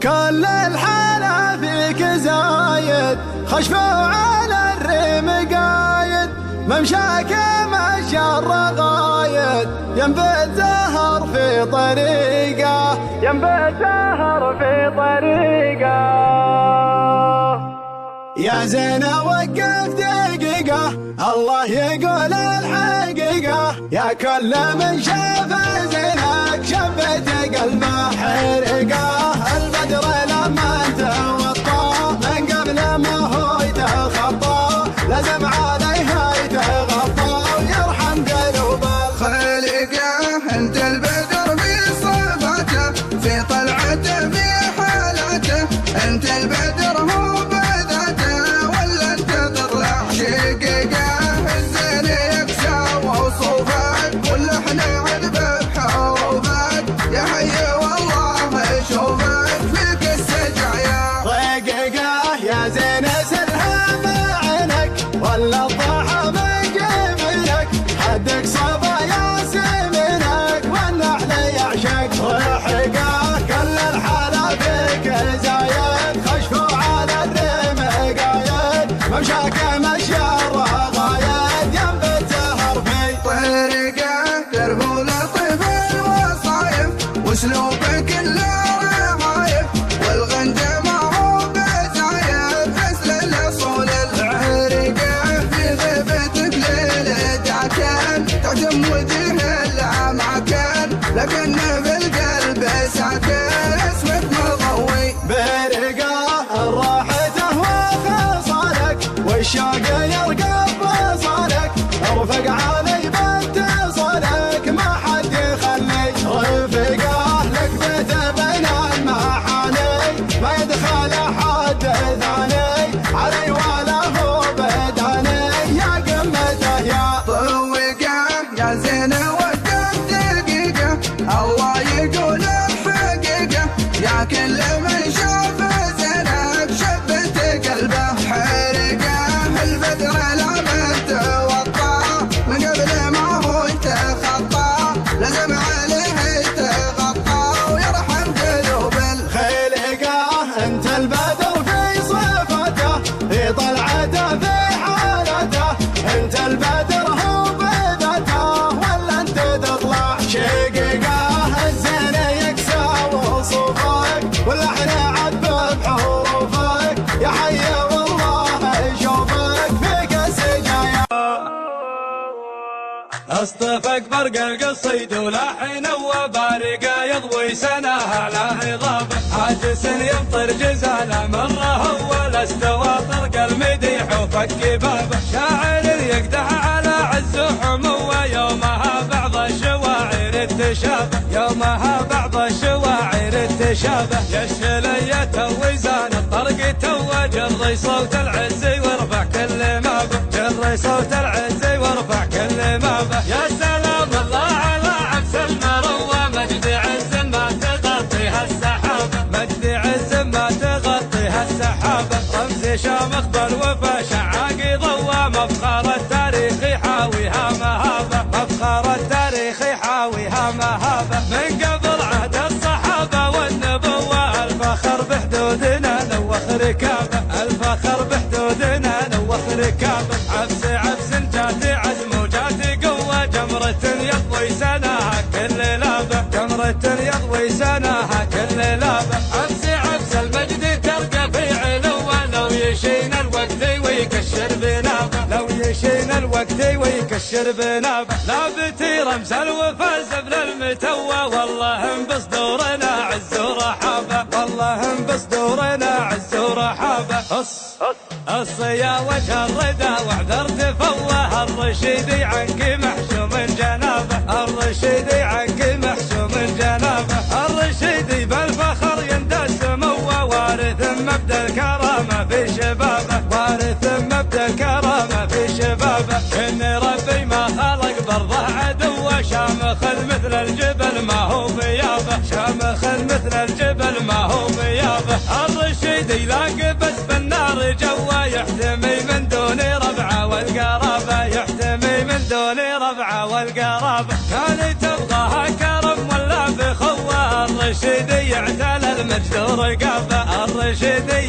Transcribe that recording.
كل الحلا فيك زايد، خشفوا على الريم قايد، ممشاك مشى الرغايد، ينبت زهر في طريقه، ينبت زهر في طريقه. يا زينة وقف دقيقة، الله يقول الحقيقة، يا كل من شاف زينك شبت قلبه حرقه. البدر لما توطى من قبل ما هو يتخطى، لازم عليها يتغطى ويرحم قلوب الخليقة. انت البدر بصفاته، في طلعته في حالاته، انت البدر هو بذاته، ولا انت تطلع شقيقة. الزين يكسى وصوفك، ولا احنا عذبه بحروفك، يا حي والله اشوفك فيك السجايا رقيقة. يا زين سلها معينك، ولا الضحى من جبينك، حدك صبا يا سمنك، والنحل يعشق رحقه. كل الحلا فيك زايد، خشفوا على الريم قايد، ممشاك مشى الرغايد، ينبت زهر في طريقة. دربه لطيف الوصايف، واسلوبك كله رهايف، والغنجة ما هو بزايف، حسن الاصول العريقة. في غيبتك ليلتك تعجم وجه العماكن، لكن في القلب ساكن اسمك مضوي برقه. راحته وخصالك، والشوق يرقب بصالك، ارفق علي باتصالك، ما حد يخلي رفقه. لك بيت بين المحاني، ما يدخل حد ثاني، علي ولا هو بداني، يا قمته يا طويقة. يا زينة وقف دقيقة، الله يقول الحقيقة، يا كل من شاف زينك شبت قلبه حرقة. البدر لما توطى من قبل ما هو يتخطى، لازم عليه يتغطى ويرحم قلوب خلقه. انت البدر في صفته، في طلعته في حالته، انت البدر هو بذاته، ولا انت تطلع شقيقه. الزين يكسى وصوفك، واللحن عذب بحروفك، يا حي والله اشوفك فيك السجايا. اصطفك برق القصيد ولحن وبارقه، يضوي سناها على هضابه، عاجس يمطر جزاله مره، ولا استوى طرق المديح وفك بابه. شاعر يقدح على عز حموه، يومها بعض الشواعر تشابه، يومها بعض الشواعر تشابه. يشلية وزان الطرق توجر صوت العز وارفع كل ما به، جر صوت العز وارفع كل ما به. يا سلام الله على عبس المروه، مجد عز ما تغطيها السحابه، مجد عز ما تغطيها السحابه. رمز شامخ بالوفا شعاق ضوى، مفخر التاريخ يحاويها مهابه، مفخر التاريخ يحاويها مهابه. من قبل عهد الصحابه والنبوه، الفخر بحدودنا نوخ ركابه، الفخر بحدودنا نوخ ركابه. عبس عبس جات عزم وجات قوه، جمرة يضوي سناها كل لابه، جمرة يضوي سناها كل لابه. عبس عبس المجد ترقى في علوه، لو يشين الوقت ويكشر بنابه، لو يشين الوقت ويكشر بنابه. لابتي رمز الوفا زبل المتوه، والله انبس دورنا عز ورحابه، والله انبس دورنا عز ورحابه. اص يا وجه الردى واعذر تفوه، الرشيدي عنك محشوم جنابه، الرشيدي عنك محشوم جنابه. الرشيدي بالفخر يندس موه، وارث مبدا الكرامه في شبابه، وارث مبدا الكرامه في شبابه. ان ربي ما خلق برضه عدوه، شامخ مثل الجبل ما هو بيابه، شامخ مثل الجبل ما هو بيابه. الرشيدي لاقي بس بالنار جوا، يحتمي من دون ربعه والقرابه، يحتمي من دون ربعه والقرابه. كان تبغاها كرم ولا بخوه، الرشيدي ترقبه الرشدي